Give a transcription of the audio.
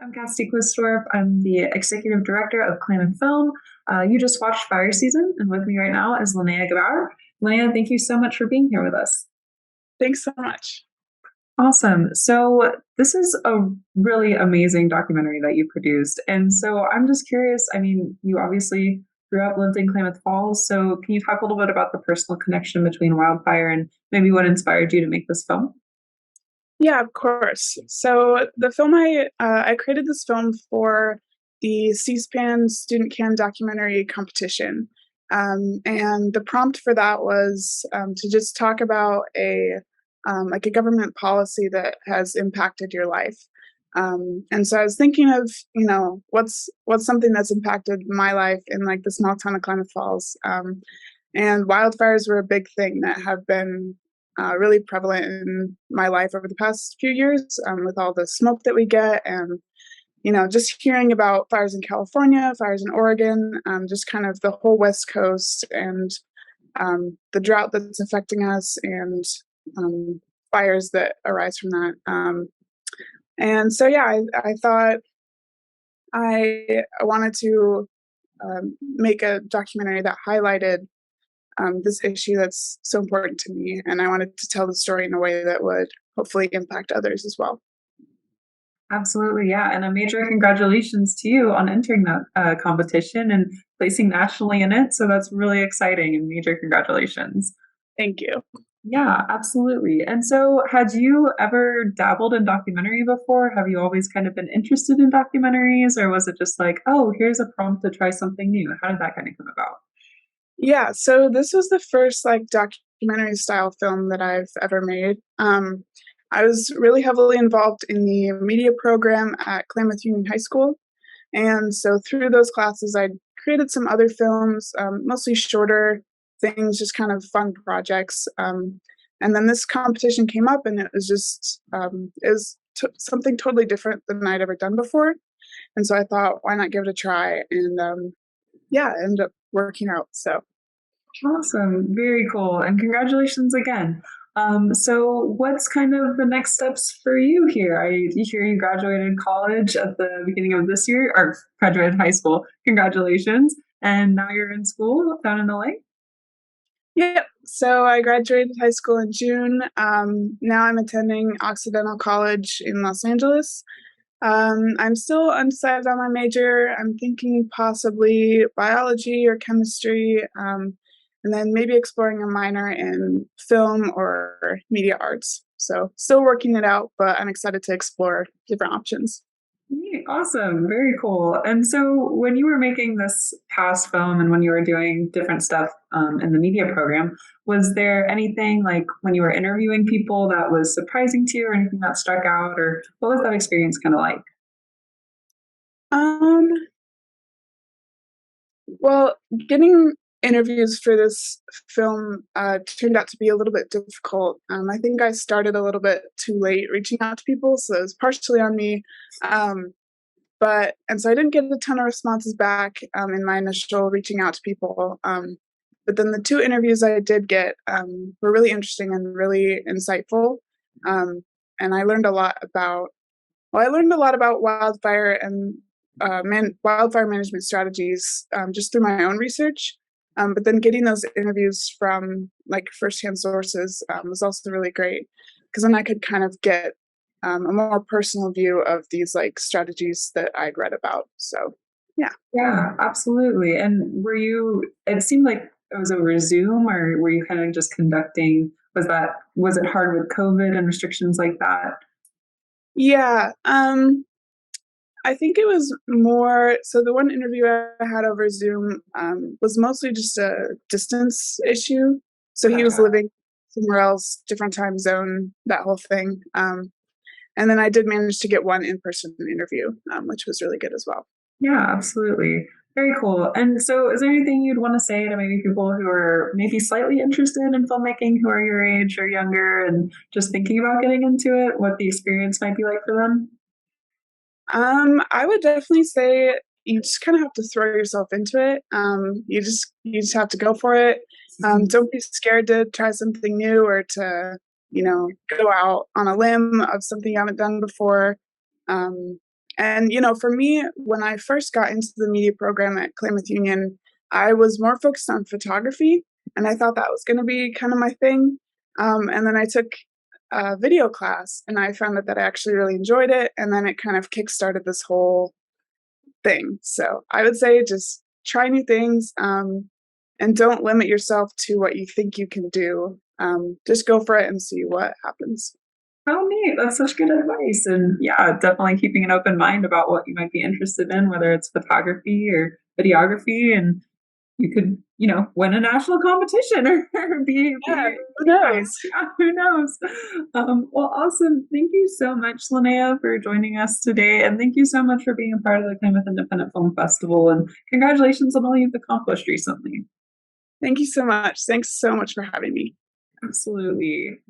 I'm Cassie Quistorp. I'm the Executive Director of Climate Film. You just watched Fire Season, and with me right now is Linnea Gebauer. Linnea, thank you so much for being here with us. Thanks so much. Awesome. So, this is a really amazing documentary that you produced. And so, I'm just curious. I mean, you obviously grew up, lived in Klamath Falls. So, can you talk a little bit about the personal connection between wildfire and maybe what inspired you to make this film? Yeah, of course. So the film I created this film for the C-SPAN Student Can documentary competition, and the prompt for that was to just talk about a like a government policy that has impacted your life. And so I was thinking of what's something that's impacted my life in like the small town of Klamath Falls. And wildfires were a big thing that have been really prevalent in my life over the past few years, with all the smoke that we get, and just hearing about fires in California, fires in Oregon, just kind of the whole West Coast, and the drought that's affecting us, and fires that arise from that. And so, yeah, I thought I wanted to make a documentary that highlighted this issue that's so important to me, and I wanted to tell the story in a way that would hopefully impact others as well. Absolutely, yeah. And a major congratulations to you on entering that competition and placing nationally in it. So that's really exciting and major congratulations. Thank you. Yeah, absolutely. And so, had you ever dabbled in documentary before? Have you always kind of been interested in documentaries, or was it just like, oh, here's a prompt to try something new? How did that kind of come about? Yeah, so this was the first like documentary style film that I've ever made. I was really heavily involved in the media program at Klamath Union High School, and so through those classes, I created some other films, mostly shorter things, just kind of fun projects. And then this competition came up, and it was just something totally different than I'd ever done before. And so I thought, why not give it a try? And yeah, it ended up working out. So Awesome. Very cool. And congratulations again. So what's kind of the next steps for you here? I hear you graduated college at the beginning of this year, or graduated high school. Congratulations. And now you're in school down in LA? yeah, so I graduated high school in June. Now I'm attending Occidental College in Los Angeles. I'm still undecided on my major. I'm thinking possibly biology or chemistry, and then maybe exploring a minor in film or media arts. So still working it out, but I'm excited to explore different options. Neat, awesome, very cool. And so, when you were making this past film and when you were doing different stuff in the media program, was there anything like when you were interviewing people that was surprising to you, or anything that struck out, or what was that experience kind of like? Um, Well, getting interviews for this film turned out to be a little bit difficult. I think I started a little bit too late reaching out to people, so it was partially on me. Um, and so I didn't get a ton of responses back in my initial reaching out to people. But then the two interviews I did get were really interesting and really insightful. Um, and I learned a lot about I learned a lot about wildfire and wildfire management strategies just through my own research. But then getting those interviews from like firsthand sources was also really great because then I could kind of get a more personal view of these like strategies that I'd read about. So, yeah. Yeah, absolutely. And were you? It seemed like it was over Zoom, or were you kind of just conducting? Was it hard with COVID and restrictions like that? Yeah. I think it was more so the one interview I had over Zoom was mostly just a distance issue. So he was Gotcha. living somewhere else, different time zone, that whole thing. And then I did manage to get one in-person interview, which was really good as well. Yeah, absolutely. Very cool. And so, is there anything you'd want to say to maybe people who are maybe slightly interested in filmmaking, who are your age or younger, and just thinking about getting into it, what the experience might be like for them? I would definitely say you just kind of have to throw yourself into it. You just have to go for it. Don't be scared to try something new or to go out on a limb of something you haven't done before. Um, And, you know, for me, when I first got into the media program at Klamath Union, I was more focused on photography, and I thought that was going to be kind of my thing. And then I took a video class, and I found out that I actually really enjoyed it, and then it kind of kickstarted this whole thing. So I would say just try new things, and don't limit yourself to what you think you can do. Just go for it and see what happens. Oh, neat. That's such good advice. And yeah, definitely keeping an open mind about what you might be interested in, whether it's photography or videography. And you could, win a national competition or Yeah, be who recognized. knows? Yeah, who knows? Well, awesome. Thank you so much, Linnea, for joining us today. And thank you so much for being a part of the Plymouth Independent Film Festival. And congratulations on all you've accomplished recently. Thank you so much. Thanks so much for having me. Absolutely.